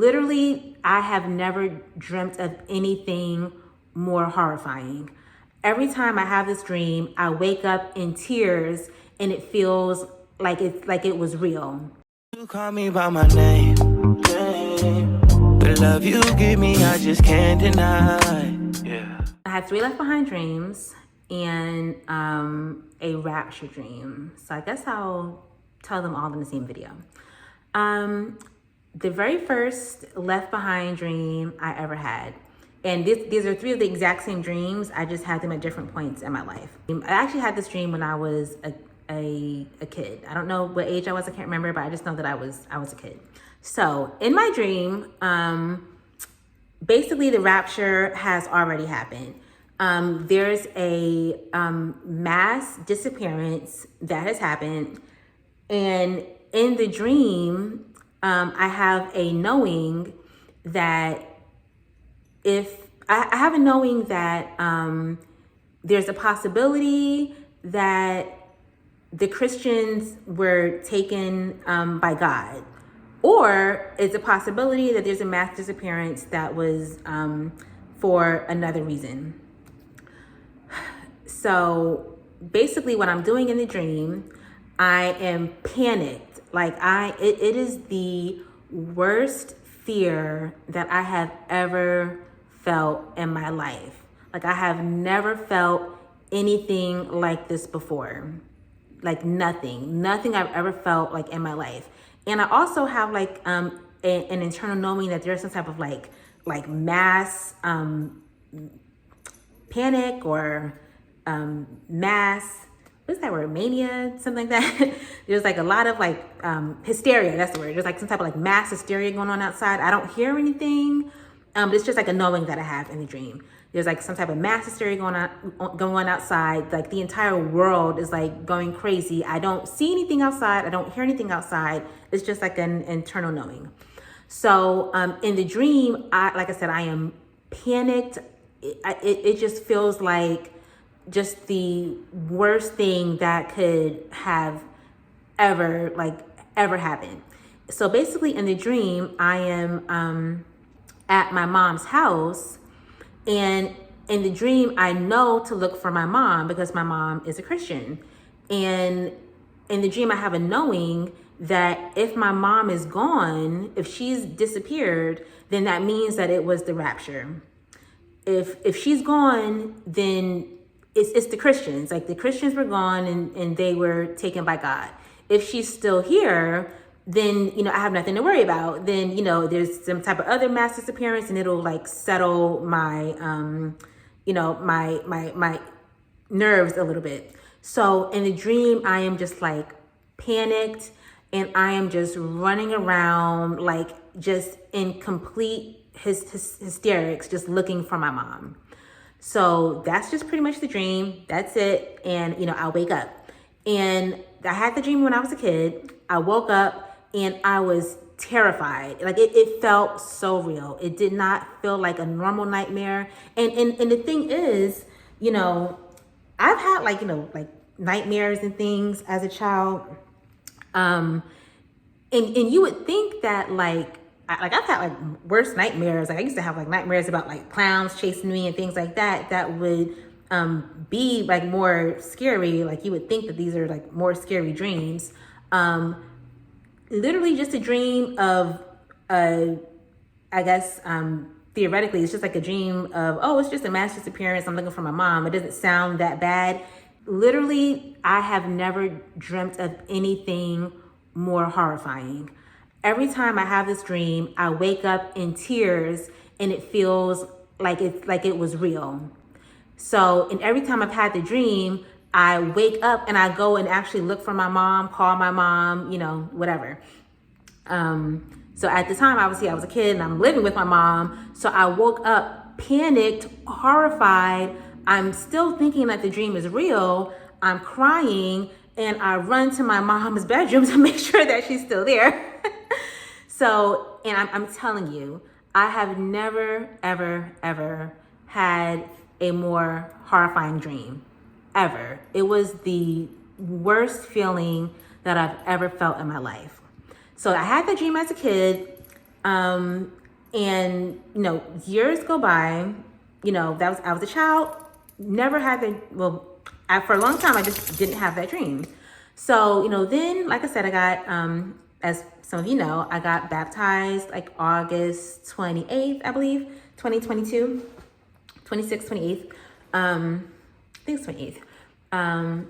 Literally, I have never dreamt of anything more horrifying. Every time I have this dream, I wake up in tears and it feels like it was real. You call me by my name. The love you give me, I just can't deny. Yeah. I had 3 Left Behind dreams and a Rapture Dream. So I guess I'll tell them all in the same video. The very first Left Behind dream I ever had, and these are 3 of the exact same dreams, I just had them at different points in my life. I actually had this dream when I was a kid. I don't know what age I was, I can't remember, but I just know that I was a kid. So in my dream, basically the rapture has already happened. There's a mass disappearance that has happened, and in the dream, I have a knowing that I have a knowing that there's a possibility that the Christians were taken by God, or it's a possibility that there's a mass disappearance that was for another reason. So basically what I'm doing in the dream, I am panicked. Like it is the worst fear that I have ever felt in my life. Like I have never felt anything like this before. Like nothing I've ever felt like in my life. And I also have like an internal knowing that there's some type of like mass panic or mass, what's that word, mania, something like that. There's like a lot of like hysteria, that's the word. There's like some type of like mass hysteria going on outside. I don't hear anything, but it's just like a knowing that I have in the dream. There's like some type of mass hysteria going on outside. Like the entire world is like going crazy. I don't see anything outside. I don't hear anything outside. It's just like an internal knowing. So in the dream, like I said, I am panicked. It just feels like just the worst thing that could have ever happened. So basically in the dream, I am at my mom's house, and in the dream, I know to look for my mom because my mom is a Christian. And in the dream, I have a knowing that if my mom is gone, if she's disappeared, then that means that it was the rapture. If she's gone, then it's the Christians. Like the Christians were gone and they were taken by God. If she's still here, then, I have nothing to worry about. Then, there's some type of other mass disappearance and it'll like settle my, my nerves a little bit. So in the dream, I am just like panicked and I am just running around, like just in complete hysterics, just looking for my mom. So that's just pretty much the dream. That's it. And, I wake up, and I had the dream when I was a kid. I woke up and I was terrified. Like it felt so real. It did not feel like a normal nightmare. And the thing is, I've had like nightmares and things as a child. And you would think that I've had like worse nightmares. Like I used to have like nightmares about like clowns chasing me and things like that. That would be like more scary. Like you would think that these are like more scary dreams. Literally just a dream of, I guess, theoretically, it's just like a dream of, oh, it's just a mass disappearance. I'm looking for my mom. It doesn't sound that bad. Literally, I have never dreamt of anything more horrifying. Every time I have this dream, I wake up in tears and it feels like it was real. So, and every time I've had the dream, I wake up and I go and actually look for my mom, call my mom, whatever. So at the time, obviously I was a kid and I'm living with my mom. So I woke up panicked, horrified. I'm still thinking that the dream is real. I'm crying and I run to my mom's bedroom to make sure that she's still there. So, and I'm telling you, I have never, ever, ever had a more horrifying dream. Ever. It was the worst feeling that I've ever felt in my life. So I had that dream as a kid, And, years go by, I was a child, never had for a long time, I just didn't have that dream. So, then, like I said, I got, as some of you know, I got baptized like August 28th, I believe, 2022, 26th, 28th. I think it's 28th. And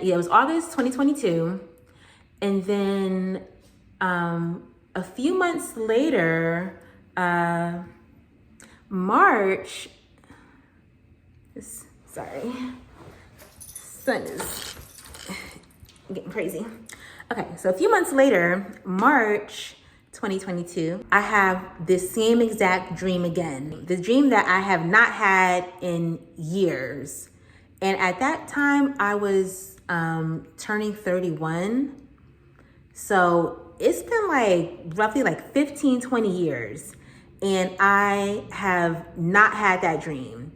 yeah, it was August 2022. And then, a few months later, March, sun is getting crazy. Okay, so a few months later, March 2022, I have this same exact dream again. The dream that I have not had in years. And at that time, I was turning 31. So it's been like roughly like 15, 20 years. And I have not had that dream.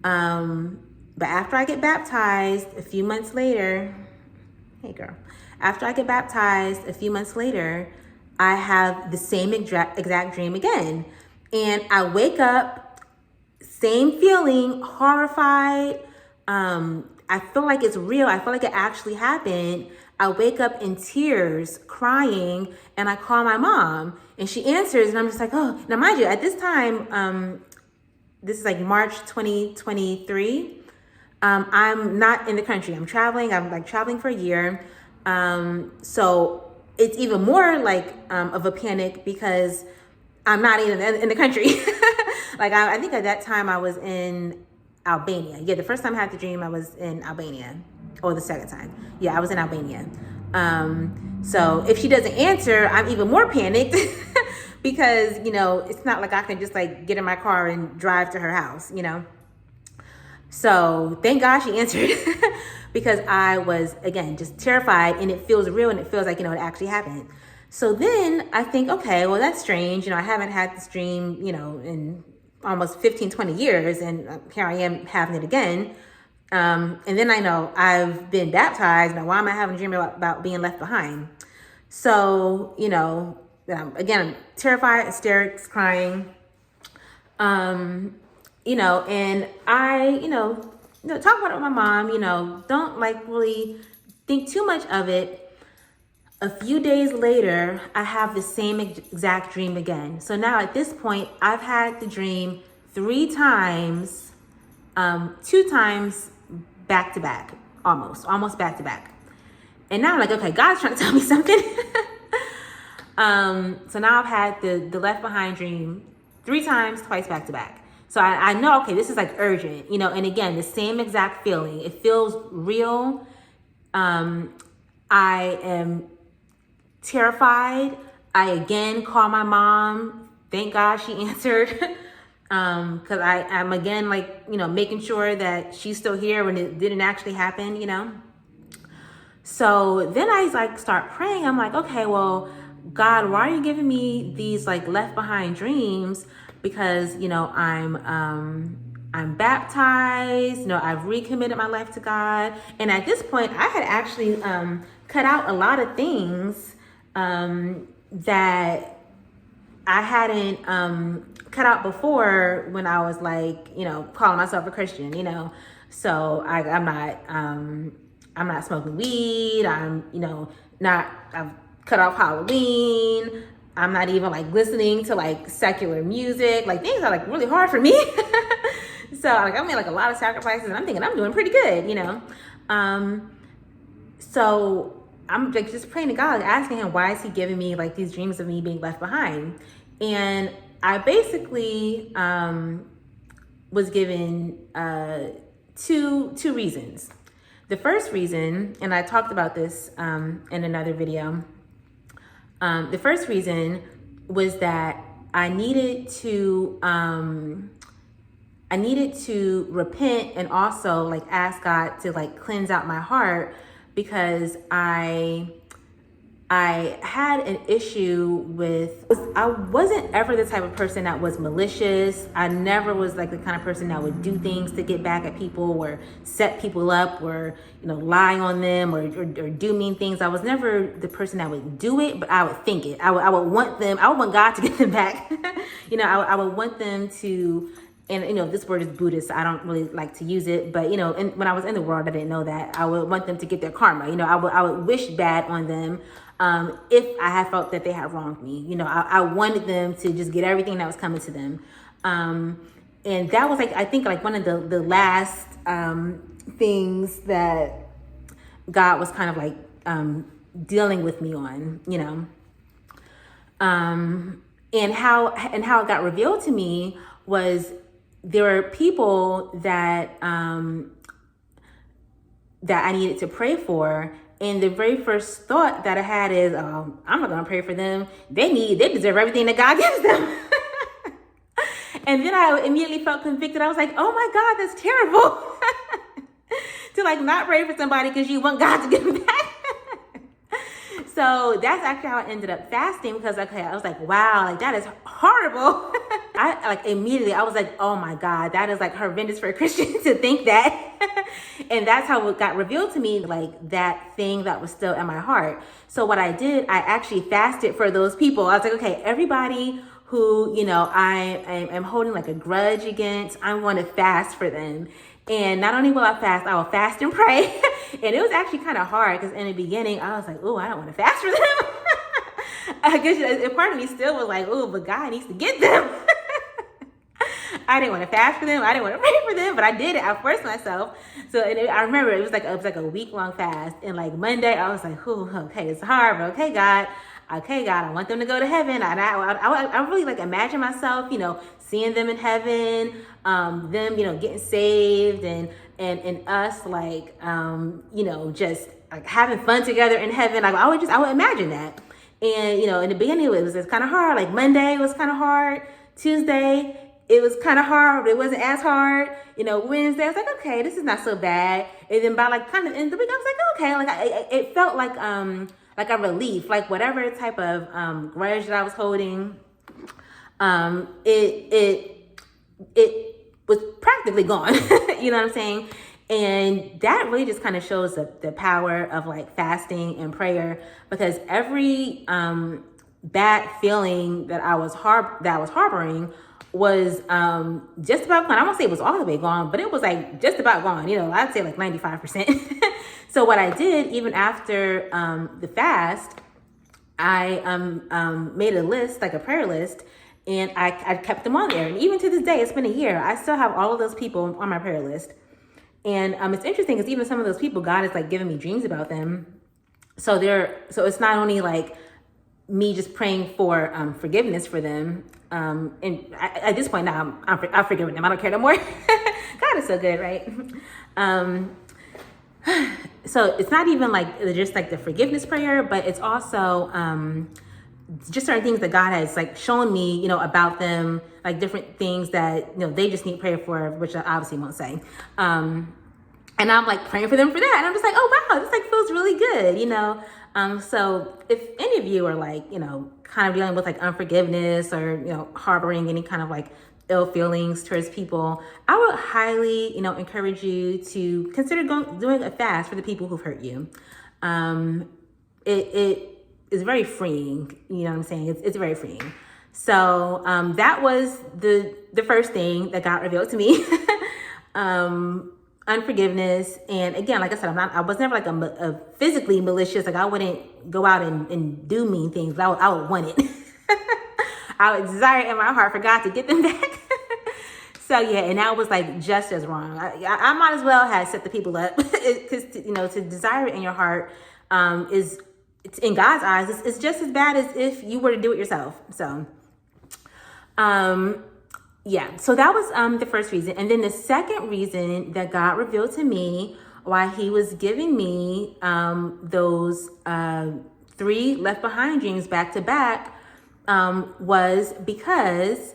But after I get baptized a few months later, after I get baptized a few months later, I have the same exact dream again. And I wake up, same feeling, horrified. I feel like it's real. I feel like it actually happened. I wake up in tears, crying, and I call my mom, and she answers, and I'm just like, oh. Now, mind you, at this time, this is like March 2023. I'm not in the country. I'm traveling. I'm like traveling for a year. So it's even more like of a panic because I'm not even in the country. Like I think at that time I was in Albania. Yeah, the first time I had the dream, I was in Albania. Or the second time. Yeah, I was in Albania. So if she doesn't answer, I'm even more panicked because, it's not like I can just like get in my car and drive to her house, So thank God she answered because I was, again, just terrified, and it feels real, and it feels like, it actually happened. So then I think, okay, well, that's strange. I haven't had this dream, in almost 15, 20 years, and here I am having it again. And then I know I've been baptized. Now, why am I having a dream about being left behind? So, again, I'm terrified, hysterics, crying. And I, talk about it with my mom, don't like really think too much of it. A few days later, I have the same exact dream again. So now at this point, I've had the dream 3 times, 2 times back to back, almost back to back. And now I'm like, okay, God's trying to tell me something. So now I've had the left behind dream 3 times, twice back to back. So I know, okay, this is like urgent, and again, the same exact feeling. It feels real. I am terrified. I again call my mom. Thank God she answered. Cause I'm again, like, making sure that she's still here when it didn't actually happen, So then I like start praying. I'm like, okay, well, God, why are you giving me these like left behind dreams? Because, I'm baptized, I've recommitted my life to God. And at this point I had actually, cut out a lot of things, that I hadn't, cut out before when I was like, calling myself a Christian, so I'm not smoking weed. I've cut off Halloween. I'm not even like listening to like secular music. Like things are like really hard for me. So like I made like a lot of sacrifices, and I'm thinking I'm doing pretty good, So I'm like just praying to God, asking him, why is he giving me like these dreams of me being left behind? And I basically was given two reasons. The first reason, and I talked about this in another video, the first reason was that I needed to repent and also like ask God to like cleanse out my heart, because I I had an issue with, I wasn't ever the type of person that was malicious. I never was like the kind of person that would do things to get back at people or set people up or, lie on them or do mean things. I was never the person that would do it, but I would think it. I would want God to get them back. I would want them to, and this word is Buddhist, so I don't really like to use it, but and when I was in the world, I didn't know that. I would want them to get their karma. I would wish bad on them. If I had felt that they had wronged me, I wanted them to just get everything that was coming to them. And that was I think one of the last things that God was kind of dealing with me on, and how it got revealed to me was there were people that that I needed to pray for. And the very first thought that I had is, I'm not going to pray for them. They deserve everything that God gives them. And then I immediately felt convicted. I was like, oh my God, that's terrible. To not pray for somebody because you want God to give them back. So that's actually how I ended up fasting, because I was like, wow, that is horrible. I immediately, I was like, oh my God, that is horrendous for a Christian to think that. And that's how it got revealed to me, that thing that was still in my heart. So what I did, I actually fasted for those people. I was like, okay, everybody who, I am holding a grudge against, I'm going to fast for them. And not only will I will fast and pray. And it was actually kind of hard because in the beginning, I was like, oh, I don't want to fast for them. I guess a part of me still was like, oh, but God needs to get them. I didn't want to fast for them. I didn't want to pray for them, but I did it. I forced myself. So I remember it was like a week-long fast. And Monday, I was like, oh, okay, it's hard, but okay, God, I want them to go to heaven. And I really imagine myself, seeing them in heaven, them, getting saved, and us just having fun together in heaven. I would imagine that. And in the beginning it was kind of hard. Monday was kind of hard. Tuesday it was kind of hard, but it wasn't as hard. Wednesday I was like, okay, this is not so bad. And then by kind of in the week I was like, okay, it felt like a relief, whatever type of grudge that I was holding, it was practically gone. You know what I'm saying? And that really just kind of shows the power of fasting and prayer, because every bad feeling that I was harboring was just about gone. I won't say it was all the way gone, but it was just about gone. I'd say 95%. So what I did, even after the fast, I made a list, a prayer list, and I kept them on there. And even to this day, it's been a year, I still have all of those people on my prayer list. And it's interesting because even some of those people, God is giving me dreams about them. So it's not only me just praying for forgiveness for them. And at this point now, I've forgiven them. I don't care no more. God is so good, right? So it's not even just the forgiveness prayer, but it's also just certain things that God has shown me, about them, different things that they just need prayer for, which I obviously won't say. And I'm praying for them for that, and I'm just oh wow, this feels really good, So if any of you are kind of dealing with unforgiveness or harboring any kind of ill feelings towards people, I would highly encourage you to consider doing a fast for the people who've hurt you. It is very freeing. You know what I'm saying? It's very freeing. So that was the first thing that God revealed to me. Unforgiveness. And again, like I said, I was never a physically malicious. I wouldn't go out and do mean things, but I would want it. I would desire in my heart for God to get them back. So yeah, and that was just as wrong. I might as well have set the people up, because to desire it in your heart is, it's in God's eyes, it's just as bad as if you were to do it yourself. So yeah, so that was the first reason. And then the second reason that God revealed to me why he was giving me those 3 left behind dreams back to back was because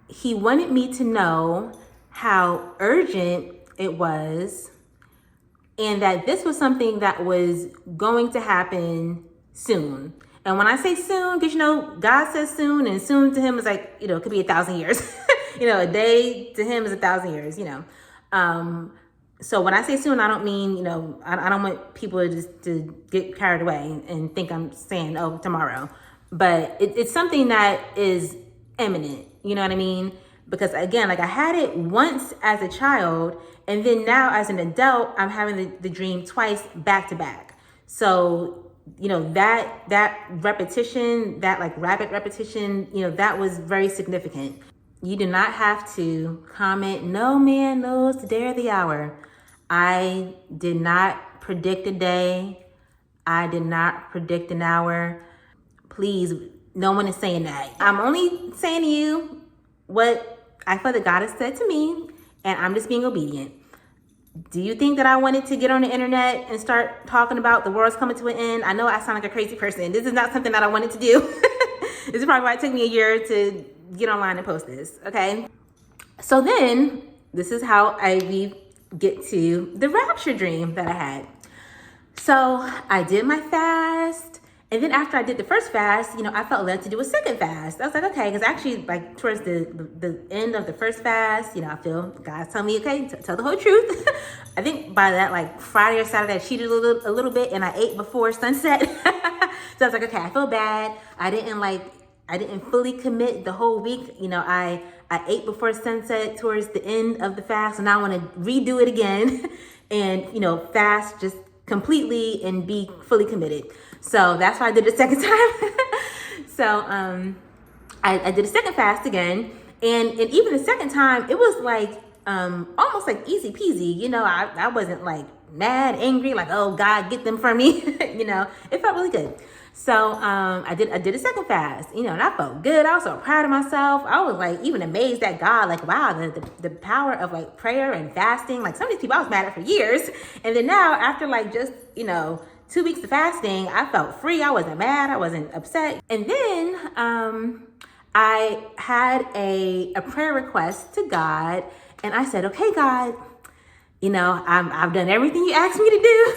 he wanted me to know how urgent it was, and that this was something that was going to happen soon. And when I say soon, because, God says soon, and soon to him is like, it could be 1,000 years. A day to him is 1,000 years, So when I say soon, I don't mean, I don't want people to get carried away and think I'm saying, oh, tomorrow. But it's something that is imminent, you know what I mean? Because again, like I had it once as a child, and then now as an adult, I'm having the dream twice back to back. So, that repetition, that like rapid repetition, that was very significant. You do not have to comment, no man knows the day or the hour. I did not predict a day. I did not predict an hour. Please, no one is saying that. I'm only saying to you what I feel that God has said to me, and I'm just being obedient. Do you think that I wanted to get on the internet and start talking about the world's coming to an end? I know I sound like a crazy person. This is not something that I wanted to do. This is probably why it took me a year to get online and post this, okay? So then, this is how we get to the rapture dream that I had. So I did my fast. And then after I did the first fast, I felt led to do a second fast. I was like, okay, because actually, like towards the end of the first fast, I feel God's telling me, okay, tell the whole truth. I think by that like Friday or Saturday, I cheated a little bit, and I ate before sunset. So I was like, okay, I feel bad. I didn't fully commit the whole week. I ate before sunset towards the end of the fast, and now I want to redo it again, and fast just completely and be fully committed. So that's why I did it a second time. So I did a second fast again, and even the second time, it was like almost like easy peasy. I wasn't like mad, angry, like, oh God, get them from me. It felt really good. So I did a second fast, and I felt good. I was so proud of myself. I was like even amazed at God, like, wow, the power of like prayer and fasting. Like some of these people I was mad at for years, and then now after like just 2 weeks of fasting, I felt free. I wasn't mad. I wasn't upset. And then I had a prayer request to God, and I said, okay, God, I've done everything you asked me to do.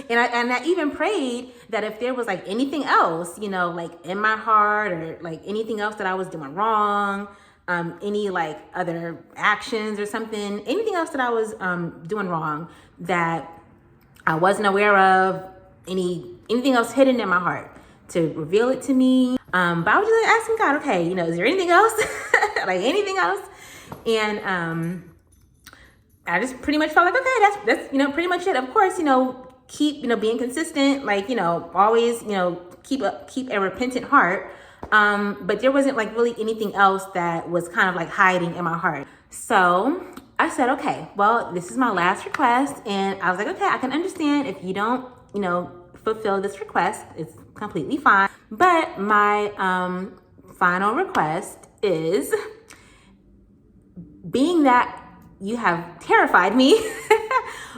and I even prayed that if there was like anything else, like in my heart, or like anything else that I was doing wrong, any like other actions or something, anything else that I was doing wrong that I wasn't aware of, anything else hidden in my heart, to reveal it to me. But I was just like asking God, okay, is there anything else? Like anything else? And I just pretty much felt like, okay, that's pretty much it. Of course, keep being consistent, like always keep a repentant heart. But there wasn't like really anything else that was kind of like hiding in my heart. So I said, okay, well, this is my last request. And I was like, okay, I can understand if you don't fulfill this request. It's completely fine. But my final request is, being that you have terrified me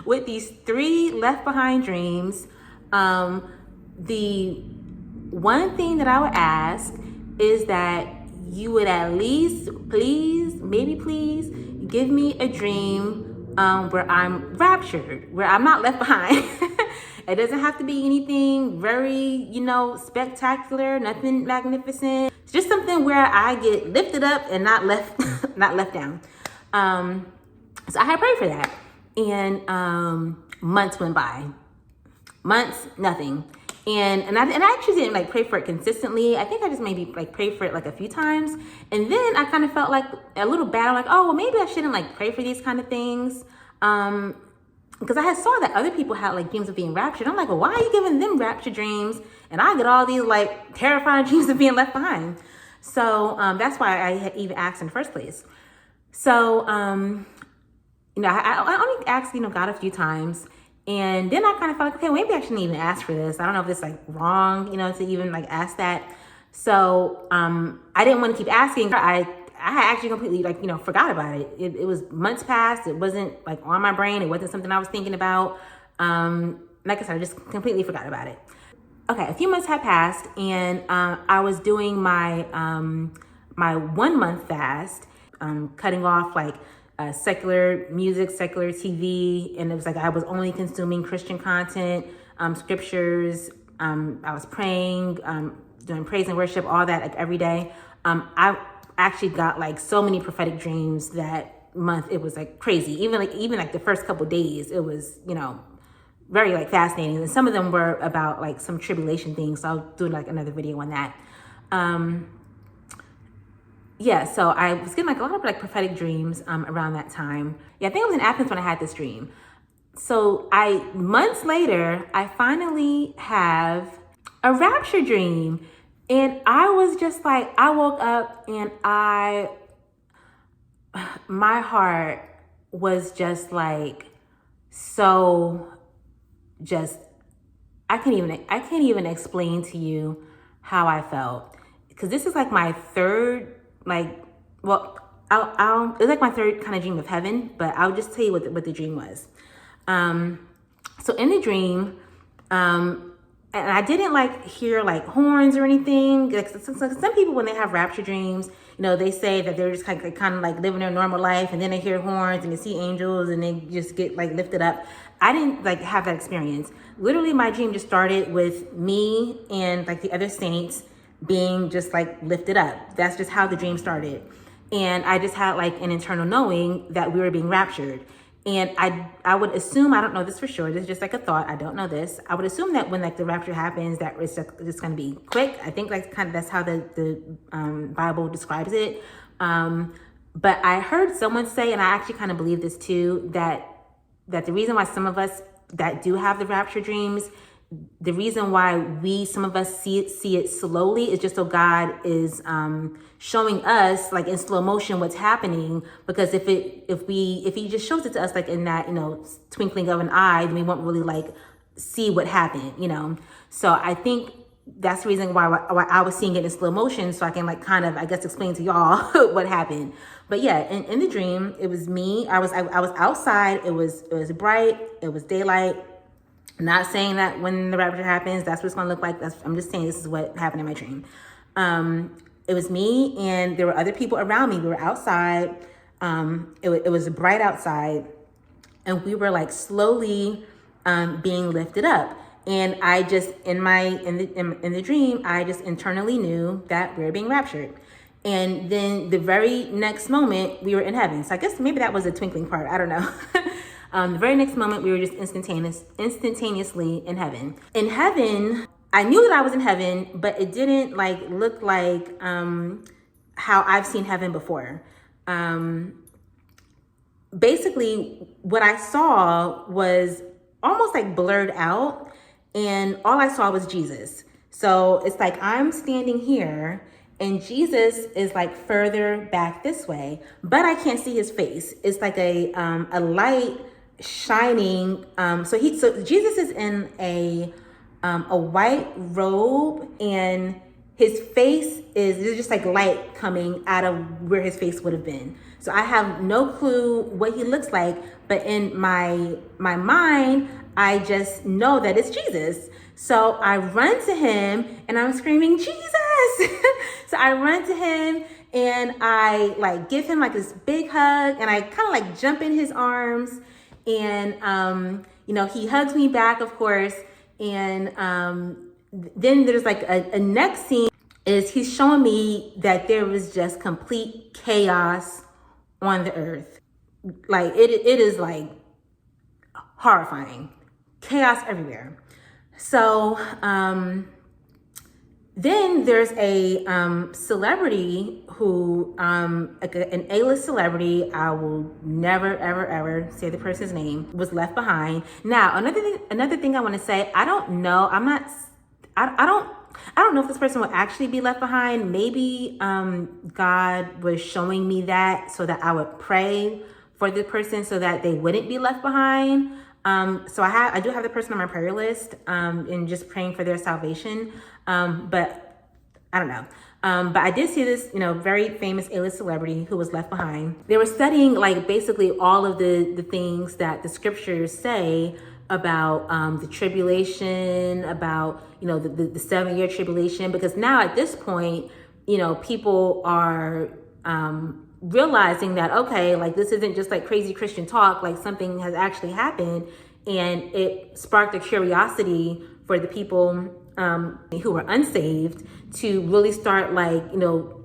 with these 3 left behind dreams, the one thing that I would ask is that you would at least please give me a dream where I'm raptured, where I'm not left behind. It doesn't have to be anything very, spectacular, nothing magnificent. It's just something where I get lifted up and not left down. So I had prayed for that, and months went by. Months, nothing. And I actually didn't like pray for it consistently. I think I just maybe like prayed for it like a few times, and then I kind of felt like a little bad. I'm like, oh, well, maybe I shouldn't like pray for these kind of things. Because I had saw that other people had like dreams of being raptured. I'm like, well, why are you giving them rapture dreams, and I get all these like terrifying dreams of being left behind? So that's why I had even asked in the first place. So I only asked God a few times, and then I kind of felt like, okay, maybe I shouldn't even ask for this. I don't know if it's like wrong, to even like ask that. So I didn't want to keep asking. I had actually completely forgot about it. It was months past. It wasn't like on my brain. It wasn't something I was thinking about. Like I said, I just completely forgot about it. Okay, a few months had passed, and I was doing my my 1 month fast, cutting off like secular music, secular TV, and it was like I was only consuming Christian content, scriptures, I was praying, doing praise and worship, all that, like every day. I actually got like so many prophetic dreams that month. It was like crazy. Even like the first couple days, it was, very like fascinating. And some of them were about like some tribulation things. So I'll do like another video on that. So I was getting like a lot of like prophetic dreams around that time. Yeah, I think it was in Athens when I had this dream. So months later, I finally have a rapture dream. And I was just like, I woke up and my heart was just like, so just, I can't even explain to you how I felt. Because this is like my third, it's like my third kind of dream of heaven, but I'll just tell you what the dream was. So in the dream, and I didn't like hear like horns or anything. Like some people, when they have rapture dreams, they say that they're just kind of like living their normal life, and then they hear horns and they see angels and they just get like lifted up. I didn't like have that experience. Literally, my dream just started with me and like the other saints being just like lifted up. That's just how the dream started. And I just had like an internal knowing that we were being raptured. And I would assume, I don't know this for sure, this is just like a thought, I don't know this. I would assume that when like the rapture happens, that it's just gonna be quick. I think like kind of that's how the Bible describes it. But I heard someone say, and I actually kind of believe this too, that the reason why some of us that do have the rapture dreams, the reason why some of us see it slowly is just so God is showing us like in slow motion what's happening. Because if he just shows it to us like in that twinkling of an eye, then we won't really like see what happened. So I think that's the reason why I was seeing it in slow motion, so I can like kind of, I guess, explain to y'all what happened. But yeah, in the dream, it was me. I was outside. It was bright. It was daylight. Not saying that when the rapture happens, that's what it's gonna look like. I'm just saying this is what happened in my dream. It was me, and there were other people around me. We were outside. It was bright outside, and we were like slowly being lifted up. And I just in the dream, I just internally knew that we were being raptured. And then the very next moment, we were in heaven. So I guess maybe that was a twinkling part. I don't know. The very next moment, we were just instantaneously in heaven. In heaven, I knew that I was in heaven, but it didn't like look like how I've seen heaven before. Basically, what I saw was almost like blurred out, and all I saw was Jesus. So it's like I'm standing here, and Jesus is like further back this way, but I can't see his face. It's like a light shining. So Jesus is in a white robe, and his face there's just like light coming out of where his face would have been. So I have no clue what he looks like, but in my mind, I just know that it's Jesus. So I run to him and I'm screaming, Jesus! So I run to him and I like give him like this big hug, and I kind of like jump in his arms, and he hugs me back, of course. And then there's like a next scene is he's showing me that there was just complete chaos on the earth. Like it is like horrifying, chaos everywhere. So then there's a celebrity who an A-list celebrity, I will never ever say the person's name, was left behind. Now another thing I want to say, I don't know if this person will actually be left behind. Maybe God was showing me that so that I would pray for the person so that they wouldn't be left behind. So I do have the person on my prayer list, and just praying for their salvation. But I don't know. But I did see this, very famous A-list celebrity who was left behind. They were studying like basically all of the things that the scriptures say about the tribulation, about the 7-year tribulation, because now at this point, people are realizing that, okay, like this isn't just like crazy Christian talk, like something has actually happened. And it sparked a curiosity for the people who were unsaved to really start like,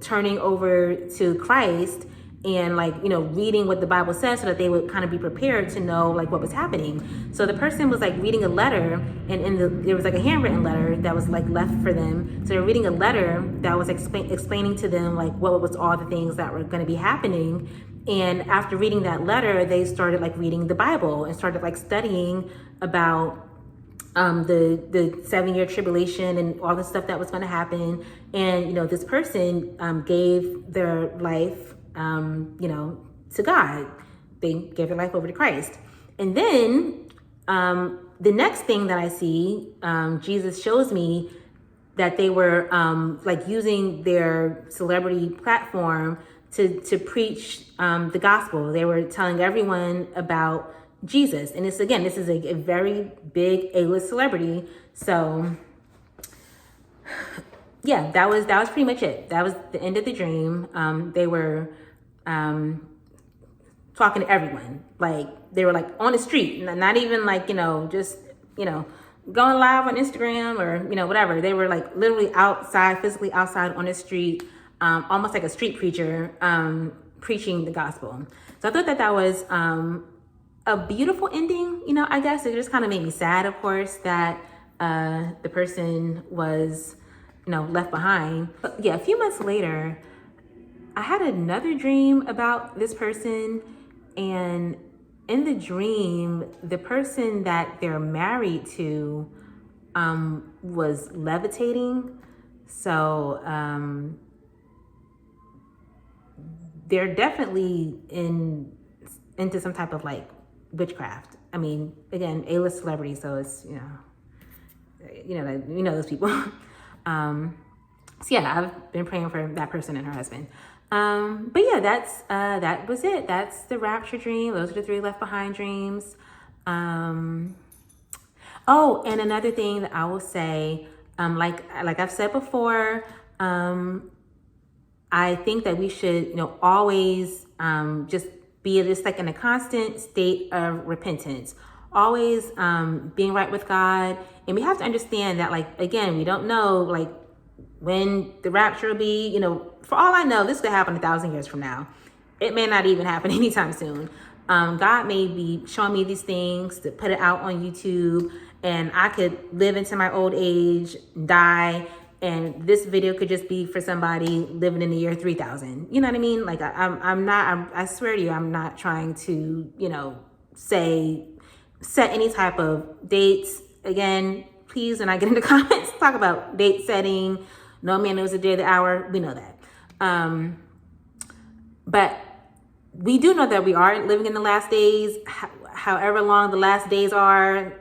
turning over to Christ and like, reading what the Bible says so that they would kind of be prepared to know like what was happening. So the person was like reading a letter, and there was like a handwritten letter that was like left for them. So they're reading a letter that was explaining to them like what was all the things that were going to be happening. And after reading that letter, they started like reading the Bible and started like studying about the 7-year tribulation and all the stuff that was going to happen. And, this person gave their life, to God. They gave their life over to Christ. And then the next thing that I see, Jesus shows me that they were like using their celebrity platform to preach the gospel. They were telling everyone about Jesus. And this is a very big A-list celebrity. So yeah, that was pretty much it. That was the end of the dream. They were talking to everyone. Like they were like on the street, not even like, just, going live on Instagram or, whatever. They were like literally outside, physically outside on the street, almost like a street preacher, preaching the gospel. So I thought that was a beautiful ending. I guess it just kind of made me sad, of course, that the person was, left behind. But yeah, a few months later, I had another dream about this person, and in the dream, the person that they're married to was levitating. So they're definitely into some type of like witchcraft. I mean, again, A-list celebrity, so it's those people. So yeah, I've been praying for that person and her husband. But yeah, that was it. That's the Rapture Dream. Those are the 3 left behind dreams. Oh, and another thing that I will say, like I've said before, I think that we should, always just be just like in a constant state of repentance, always being right with God. And we have to understand that, like, again, we don't know like when the rapture will be. For all I know, this could happen 1,000 years from now. It may not even happen anytime soon. God may be showing me these things to put it out on YouTube, and I could live into my old age, die, and this video could just be for somebody living in the year 3000. You know what I mean? Like I swear to you, I'm not trying to, set any type of dates. Again, please, when I get into comments, talk about date setting. No man knows the day, the hour. We know that. But we do know that we are living in the last days. However long the last days are,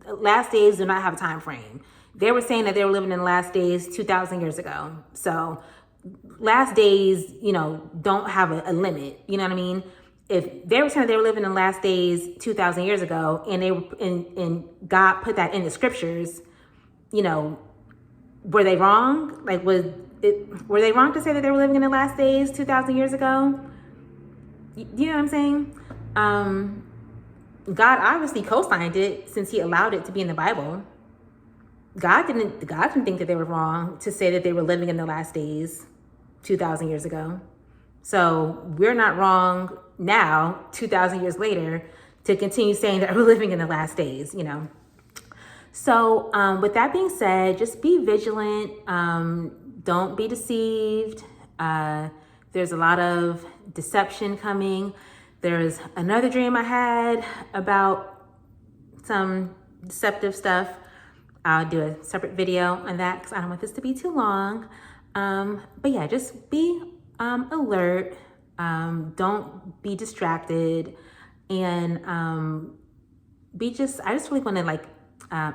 last days do not have a time frame. They were saying that they were living in the last days 2,000 years ago. So last days, don't have a limit. You know what I mean? If they were saying that they were living in the last days 2,000 years ago, and they were, and God put that in the scriptures, were they wrong? Like, were they wrong to say that they were living in the last days 2,000 years ago? You know what I'm saying? God obviously co-signed it since he allowed it to be in the Bible. God didn't think that they were wrong to say that they were living in the last days 2,000 years ago. So we're not wrong now, 2,000 years later, to continue saying that we're living in the last days, So with that being said, just be vigilant. Don't be deceived. There's a lot of deception coming. There's another dream I had about some deceptive stuff. I'll do a separate video on that because I don't want this to be too long. But yeah, just be alert. Don't be distracted. And I just really want to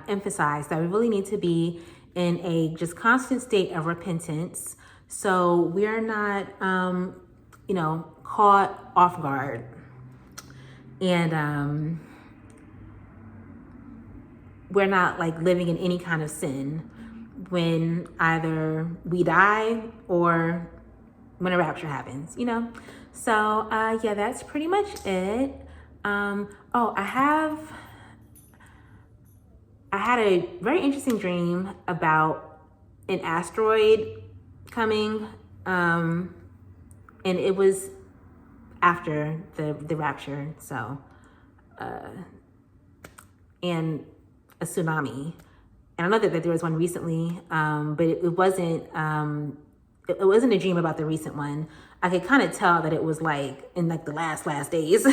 emphasize that we really need to be in a just constant state of repentance. So we're not, caught off guard. And we're not living in any kind of sin when either we die or when a rapture happens, So yeah, that's pretty much it. I have I had a very interesting dream about an asteroid coming, and it was after the rapture, so, and a tsunami. And I know that there was one recently, but it wasn't a dream about the recent one. I could kind of tell that it was like in like the last days.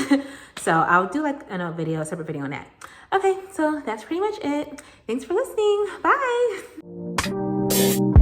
So I'll do like a separate video on that. Okay, so that's pretty much it. Thanks for listening. Bye.